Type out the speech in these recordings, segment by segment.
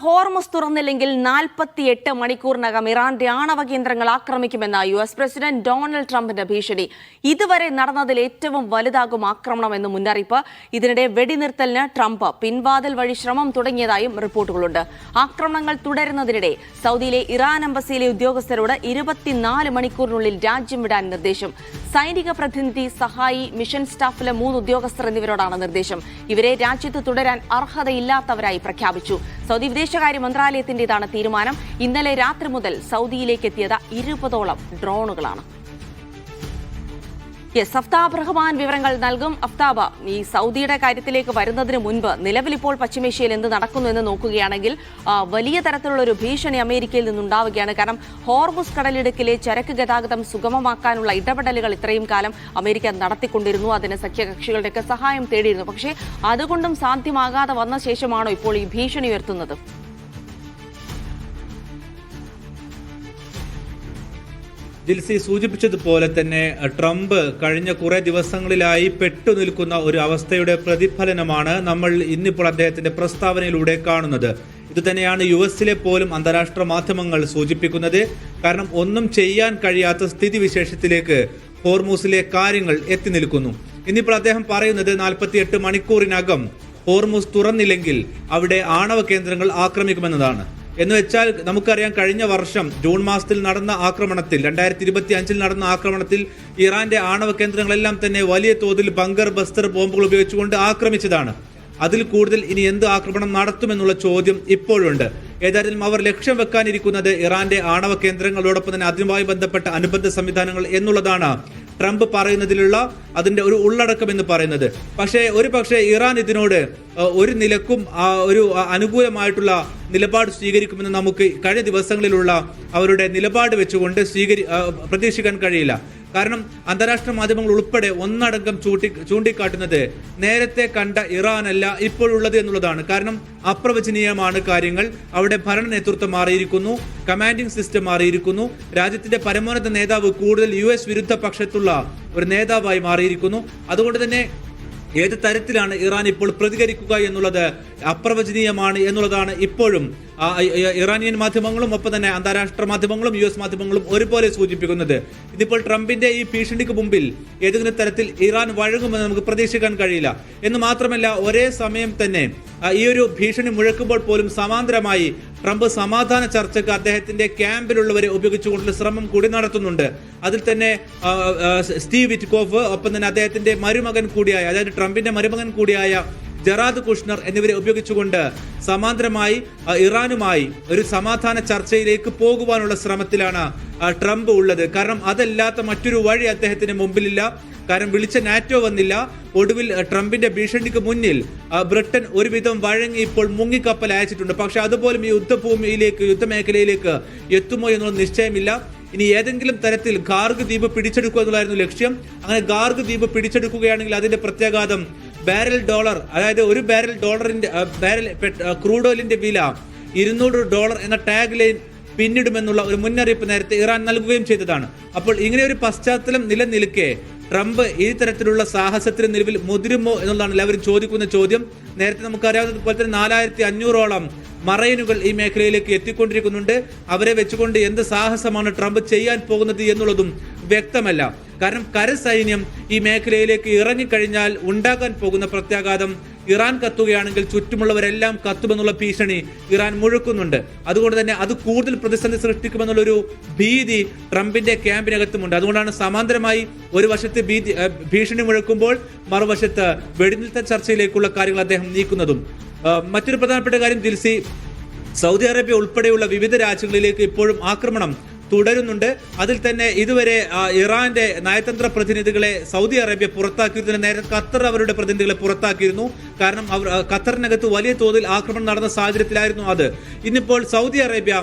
Hormuz തുറന്നില്ലെങ്കിൽ 48 മണിക്കൂറിനകം ഇറാന്റെ ആണവ കേന്ദ്രങ്ങൾ ആക്രമിക്കുമെന്ന US പ്രസിഡന്റ് ഡൊണാൾഡ് ട്രംപിന്റെ ഭീഷണി. ഇതുവരെ നടന്നതിൽ ഏറ്റവും വലുതാകും ആക്രമണമെന്ന് മുന്നറിയിപ്പ്. ഇതിനിടെ വെടിനിർത്തലിന് ട്രംപ് പിൻവാതിൽ വഴി ശ്രമം തുടങ്ങിയതായും റിപ്പോർട്ടുകളുണ്ട്. ആക്രമണങ്ങൾ തുടരുന്നതിനിടെ സൗദിയിലെ ഇറാൻ എംബസിയിലെ ഉദ്യോഗസ്ഥരോട് 24 മണിക്കൂറിനുള്ളിൽ രാജ്യം വിടാൻ നിർദ്ദേശം. സൈനിക പ്രതിനിധി, സഹായി, മിഷൻ സ്റ്റാഫിലെ 3 ഉദ്യോഗസ്ഥർ എന്നിവരോടാണ് നിർദ്ദേശം. ഇവരെ രാജ്യത്ത് തുടരാൻ അർഹതയില്ലാത്തവരായി പ്രഖ്യാപിച്ചു. സൗദി വിദേശകാര്യ മന്ത്രാലയത്തിന്റേതാണ് തീരുമാനം. ഇന്നലെ രാത്രി മുതൽ സൗദിയിലേക്ക് എത്തിയത് 20ഓളം ഡ്രോണുകളാണ്. അഫ്താബ് റഹ്മാൻ വിവരങ്ങൾ നൽകും. അഫ്താബ്, ഈ സൗദിയുടെ കാര്യത്തിലേക്ക് വരുന്നതിന് മുൻപ് നിലവിൽ ഇപ്പോൾ പശ്ചിമേഷ്യയിൽ എന്ത് നടക്കുന്നു എന്ന് നോക്കുകയാണെങ്കിൽ വലിയ തരത്തിലുള്ള ഒരു ഭീഷണി അമേരിക്കയിൽ നിന്നുണ്ടാവുകയാണ്. കാരണം ഹോർമുസ് കടലിടുക്കിലെ ചരക്ക് ഗതാഗതം സുഗമമാക്കാനുള്ള ഇടപെടലുകൾ ഇത്രയും കാലം അമേരിക്ക നടത്തിക്കൊണ്ടിരുന്നു. അതിന് സഖ്യകക്ഷികളുടെയൊക്കെ സഹായം തേടിയിരുന്നു. പക്ഷേ അതുകൊണ്ടും സാധ്യമാകാതെ വന്ന ശേഷമാണോ ഇപ്പോൾ ഈ ഭീഷണി ഉയർത്തുന്നത്? ജിൽസി സൂചിപ്പിച്ചതുപോലെ തന്നെ ട്രംപ് കഴിഞ്ഞ കുറെ ദിവസങ്ങളിലായി പെട്ടുനിൽക്കുന്ന ഒരു അവസ്ഥയുടെ പ്രതിഫലനമാണ് നമ്മൾ ഇന്നിപ്പോൾ അദ്ദേഹത്തിന്റെ പ്രസ്താവനയിലൂടെ കാണുന്നത്. ഇതുതന്നെയാണ് US പോലും അന്താരാഷ്ട്ര മാധ്യമങ്ങൾ സൂചിപ്പിക്കുന്നത്. കാരണം ഒന്നും ചെയ്യാൻ കഴിയാത്ത സ്ഥിതിവിശേഷത്തിലേക്ക് ഹോർമൂസിലെ കാര്യങ്ങൾ എത്തി നിൽക്കുന്നു. ഇന്നിപ്പോൾ അദ്ദേഹം പറയുന്നത് 48 മണിക്കൂറിനകം ഹോർമൂസ് തുറന്നില്ലെങ്കിൽ അവിടെ ആണവ കേന്ദ്രങ്ങൾ ആക്രമിക്കുമെന്നതാണ്. എന്ന് വെച്ചാൽ നമുക്കറിയാം, കഴിഞ്ഞ വർഷം ജൂൺ മാസത്തിൽ നടന്ന ആക്രമണത്തിൽ 2025 നടന്ന ആക്രമണത്തിൽ ഇറാന്റെ ആണവ കേന്ദ്രങ്ങളെല്ലാം തന്നെ വലിയ തോതിൽ ബങ്കർ ബസ്റ്റർ ബോംബുകൾ ഉപയോഗിച്ചുകൊണ്ട് ആക്രമിച്ചതാണ്. അതിൽ കൂടുതൽ ഇനി എന്ത് ആക്രമണം നടത്തുമെന്നുള്ള ചോദ്യം ഇപ്പോഴുണ്ട്. ഏതായാലും അവർ ലക്ഷ്യം വെക്കാനിരിക്കുന്നത് ഇറാന്റെ ആണവ കേന്ദ്രങ്ങളോടൊപ്പം തന്നെ അതുമായി ബന്ധപ്പെട്ട അനുബന്ധ സംവിധാനങ്ങൾ എന്നുള്ളതാണ് ട്രംപ് പറയുന്നതിലുള്ള അതിന്റെ ഒരു ഉള്ളടക്കം എന്ന് പറയുന്നത്. പക്ഷേ ഇറാൻ ഇതിനോട് ഒരു നിലക്കും ഒരു അനുകൂലമായിട്ടുള്ള നിലപാട് സ്വീകരിക്കുമെന്ന് നമുക്ക് കഴിഞ്ഞ ദിവസങ്ങളിലുള്ള അവരുടെ നിലപാട് വെച്ചുകൊണ്ട് പ്രതീക്ഷിക്കാൻ കഴിയില്ല. കാരണം അന്താരാഷ്ട്ര മാധ്യമങ്ങൾ ഉൾപ്പെടെ ഒന്നടങ്കം ചൂണ്ടിക്കാട്ടുന്നത് നേരത്തെ കണ്ട ഇറാനല്ല ഇപ്പോഴുള്ളത് എന്നുള്ളതാണ്. കാരണം അപ്രവചനീയമാണ് കാര്യങ്ങൾ. അവിടെ ഭരണ നേതൃത്വം മാറിയിരിക്കുന്നു, കമാൻഡിംഗ് സിസ്റ്റം മാറിയിരിക്കുന്നു, രാജ്യത്തിന്റെ പരമോന്നത നേതാവ് കൂടുതൽ US വിരുദ്ധ പക്ഷത്തുള്ള ഒരു നേതാവായി മാറിയിരിക്കുന്നു. അതുകൊണ്ട് തന്നെ ഏത് തരത്തിലാണ് ഇറാൻ ഇപ്പോൾ പ്രതികരിക്കുക എന്നുള്ളത് അപ്രവചനീയമാണ് എന്നുള്ളതാണ് ഇപ്പോഴും ഇറാനിയൻ മാധ്യമങ്ങളും ഒപ്പം തന്നെ അന്താരാഷ്ട്ര മാധ്യമങ്ങളും US മാധ്യമങ്ങളും ഒരുപോലെ സൂചിപ്പിക്കുന്നത്. ഇതിപ്പോൾ ട്രംപിന്റെ ഈ ഭീഷണിക്ക് മുമ്പിൽ ഏതെങ്കിലും തരത്തിൽ ഇറാൻ വഴങ്ങുമെന്ന് നമുക്ക് പ്രതീക്ഷിക്കാൻ കഴിയില്ല. എന്ന് മാത്രമല്ല, ഒരേ സമയം തന്നെ ഈ ഒരു ഭീഷണി മുഴക്കുമ്പോൾ പോലും സമാന്തരമായി ട്രംപ് സമാധാന ചർച്ചയ്ക്ക് അദ്ദേഹത്തിന്റെ ക്യാമ്പിലുള്ളവരെ ഉപയോഗിച്ചുകൊണ്ടുള്ള ശ്രമം കൂടി നടത്തുന്നുണ്ട്. അതിൽ തന്നെ സ്റ്റീവ് വിറ്റ്കോഫ്, ഒപ്പം തന്നെ അദ്ദേഹത്തിന്റെ മരുമകൻ കൂടിയായ, അതായത് ട്രംപിന്റെ മരുമകൻ കൂടിയായ ജറാദ് കുഷ്ണർ എന്നിവരെ ഉപയോഗിച്ചുകൊണ്ട് സമാന്തരമായി ഇറാനുമായി ഒരു സമാധാന ചർച്ചയിലേക്ക് പോകുവാനുള്ള ശ്രമത്തിലാണ് ട്രംപ് ഉള്ളത്. കാരണം അതല്ലാത്ത മറ്റൊരു വഴി അദ്ദേഹത്തിന് മുമ്പിലില്ല. കാരണം വിളിച്ച നാറ്റോ വന്നില്ല. ഒടുവിൽ ട്രംപിന്റെ ഭീഷണിക്ക് മുന്നിൽ ബ്രിട്ടൻ ഒരുവിധം വഴങ്ങി ഇപ്പോൾ മുങ്ങിക്കപ്പൽ അയച്ചിട്ടുണ്ട്. പക്ഷെ അതുപോലും ഈ യുദ്ധമേഖലയിലേക്ക് എത്തുമോ എന്നുള്ള നിശ്ചയമില്ല. ഇനി ഏതെങ്കിലും തരത്തിൽ ഗാർഗ് ദ്വീപ് പിടിച്ചെടുക്കുക എന്നുള്ളതായിരുന്നു ലക്ഷ്യം. അങ്ങനെ ഗാർഗ് ദ്വീപ് പിടിച്ചെടുക്കുകയാണെങ്കിൽ അതിന്റെ പ്രത്യാഘാതം $1 അതായത് ഒരു ബാരൽ ക്രൂഡ് ഓയിലിന്റെ വില $200 എന്ന ടാഗ് ലൈൻ പിന്നിടുമെന്നുള്ള ഒരു മുന്നറിയിപ്പ് നേരത്തെ ഇറാൻ നൽകുകയും ചെയ്തതാണ്. അപ്പോൾ ഇങ്ങനെ ഒരു പശ്ചാത്തലം നിലനിൽക്കെ ട്രംപ് ഈ തരത്തിലുള്ള സാഹസത്തിന് നിലവിൽ മുതിരുമോ എന്നുള്ളതാണ് എല്ലാവരും ചോദിക്കുന്ന ചോദ്യം. നേരത്തെ നമുക്കറിയാവുന്നതുപോലെ തന്നെ 4500ഓളം മറൈനുകൾ ഈ മേഖലയിലേക്ക് എത്തിക്കൊണ്ടിരിക്കുന്നുണ്ട്. അവരെ വെച്ചുകൊണ്ട് എന്ത് സാഹസമാണ് ട്രംപ് ചെയ്യാൻ പോകുന്നത് എന്നുള്ളതും വ്യക്തമല്ല. കാരണം കരസൈന്യം ഈ മേഖലയിലേക്ക് ഇറങ്ങിക്കഴിഞ്ഞാൽ ഉണ്ടാകാൻ പോകുന്ന പ്രത്യാഘാതം, ഇറാൻ കത്തുകയാണെങ്കിൽ ചുറ്റുമുള്ളവരെല്ലാം കത്തുമെന്നുള്ള ഭീഷണി ഇറാൻ മുഴക്കുന്നുണ്ട്. അതുകൊണ്ട് തന്നെ അത് കൂടുതൽ പ്രതിസന്ധി സൃഷ്ടിക്കുമെന്നുള്ളൊരു ഭീതി ട്രംപിന്റെ ക്യാമ്പിനകത്തുമുണ്ട്. അതുകൊണ്ടാണ് സമാന്തരമായി ഒരു വശത്ത് ഭീഷണി മുഴക്കുമ്പോൾ മറുവശത്ത് വെടിനിർത്തൽ ചർച്ചയിലേക്കുള്ള കാര്യങ്ങൾ അദ്ദേഹം നീക്കുന്നതും. മറ്റൊരു പ്രധാനപ്പെട്ട കാര്യം ജിൽസി, സൗദി അറേബ്യ ഉൾപ്പെടെയുള്ള വിവിധ രാജ്യങ്ങളിലേക്ക് ഇപ്പോഴും ആക്രമണം തുടരുന്നുണ്ട്. അതിൽ തന്നെ ഇതുവരെ ഇറാന്റെ നയതന്ത്ര പ്രതിനിധികളെ സൗദി അറേബ്യ പുറത്താക്കിയിരുന്നു. നേരെ ഖത്തർ അവരുടെ പ്രതിനിധികളെ പുറത്താക്കിയിരുന്നു. കാരണം ഖത്തറിനകത്ത് വലിയ തോതിൽ ആക്രമണം നടന്ന സാഹചര്യത്തിലായിരുന്നു അത്. ഇന്നിപ്പോൾ സൗദി അറേബ്യ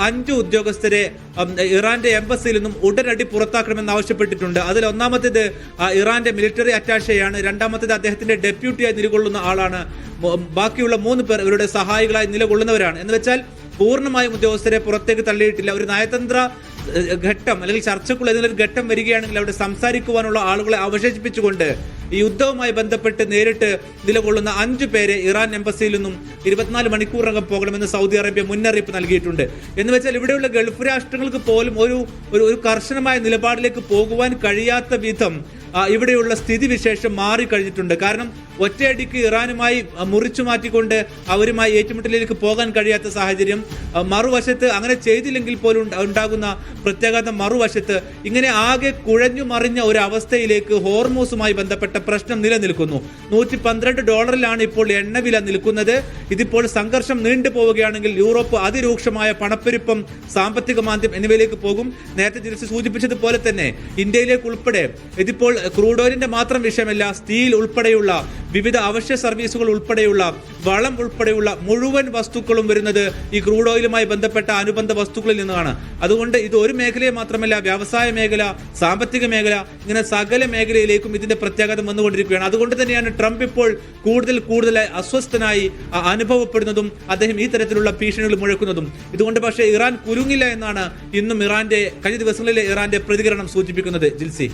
5 ഉദ്യോഗസ്ഥരെ ഇറാന്റെ എംബസിയിൽ നിന്നും ഉടനടി പുറത്താക്കണമെന്ന് ആവശ്യപ്പെട്ടിട്ടുണ്ട്. അതിൽ ഒന്നാമത്തേത് ഇറാന്റെ മിലിറ്ററി അറ്റാഷെയാണ്. രണ്ടാമത്തേത് അദ്ദേഹത്തിന്റെ ഡെപ്യൂട്ടിയായി നിലകൊള്ളുന്ന ആളാണ്. ബാക്കിയുള്ള 3 പേർ ഇവരുടെ സഹായികളായി നിലകൊള്ളുന്നവരാണ്. എന്ന് വെച്ചാൽ പൂർണ്ണമായും ഉദ്യോഗസ്ഥരെ പുറത്തേക്ക് തള്ളിയിട്ടില്ല. ഒരു നയതന്ത്ര ഘട്ടം അല്ലെങ്കിൽ ചർച്ചക്കുള്ള ഏതെങ്കിലും ഒരു ഘട്ടം വരികയാണെങ്കിൽ അവിടെ സംസാരിക്കുവാനുള്ള ആളുകളെ അവശേഷിപ്പിച്ചുകൊണ്ട് ഈ യുദ്ധവുമായി ബന്ധപ്പെട്ട് നേരിട്ട് നിലകൊള്ളുന്ന 5 പേരെ ഇറാൻ എംബസിയിൽ നിന്നും 24 മണിക്കൂറിനകം പോകണമെന്ന് സൗദി അറേബ്യ മുന്നറിയിപ്പ് നൽകിയിട്ടുണ്ട്. എന്ന് വെച്ചാൽ ഇവിടെയുള്ള ഗൾഫ് രാഷ്ട്രങ്ങൾക്ക് പോലും ഒരു കർശനമായ നിലപാടിലേക്ക് പോകുവാൻ കഴിയാത്ത വിധം ഇവിടെയുള്ള സ്ഥിതിവിശേഷം മാറിക്കഴിഞ്ഞിട്ടുണ്ട്. കാരണം ഒറ്റയടിക്ക് ഇറാനുമായി മുറിച്ചു മാറ്റിക്കൊണ്ട് അവരുമായി ഏറ്റുമുട്ടലിലേക്ക് പോകാൻ കഴിയാത്ത സാഹചര്യം, മറുവശത്ത് അങ്ങനെ ചെയ്തില്ലെങ്കിൽ പോലും ഉണ്ടാകുന്ന പ്രത്യാഘാതം, മറുവശത്ത് ഇങ്ങനെ ആകെ കുഴഞ്ഞു മറിഞ്ഞ ഒരു അവസ്ഥയിലേക്ക് ഹോർമൂസുമായി ബന്ധപ്പെട്ട പ്രശ്നം നിലനിൽക്കുന്നു. $112 ഇപ്പോൾ എണ്ണവില നിൽക്കുന്നത്. ഇതിപ്പോൾ സംഘർഷം നീണ്ടു പോവുകയാണെങ്കിൽ യൂറോപ്പ് അതിരൂക്ഷമായ പണപ്പെരുപ്പം, സാമ്പത്തിക മാന്ദ്യം എന്നിവയിലേക്ക് പോകും. നേരത്തെ ജിൽസി സൂചിപ്പിച്ചതുപോലെ തന്നെ ഇന്ത്യയിലേക്ക് ഉൾപ്പെടെ ഇതിപ്പോൾ ക്രൂഡ് ഓയിലിന്റെ മാത്രം വിഷയമല്ല, സ്റ്റീൽ ഉൾപ്പെടെയുള്ള വിവിധ അവശ്യ സർവീസുകൾ ഉൾപ്പെടെയുള്ള വളം ഉൾപ്പെടെയുള്ള മുഴുവൻ വസ്തുക്കളും വരുന്നത് ഈ ക്രൂഡ് ഓയിലുമായി ബന്ധപ്പെട്ട അനുബന്ധ വസ്തുക്കളിൽ നിന്നാണ്. അതുകൊണ്ട് ഇത് ഒരു മേഖലയെ മാത്രമല്ല, വ്യവസായ മേഖല, സാമ്പത്തിക മേഖല, ഇങ്ങനെ സകല മേഖലയിലേക്കും ഇതിന്റെ പ്രത്യാഘാതം വന്നുകൊണ്ടിരിക്കുകയാണ്. അതുകൊണ്ട് തന്നെയാണ് ട്രംപ് ഇപ്പോൾ കൂടുതൽ അസ്വസ്ഥനായി അനുഭവപ്പെടുന്നതും അദ്ദേഹം ഈ തരത്തിലുള്ള ഭീഷണികൾ മുഴക്കുന്നതും. ഇതുകൊണ്ട് പക്ഷേ ഇറാൻ കുലുങ്ങില്ല എന്നാണ് ഇന്നും കഴിഞ്ഞ ദിവസങ്ങളിലെ ഇറാന്റെ പ്രതികരണം സൂചിപ്പിക്കുന്നത്. ജിൽസി.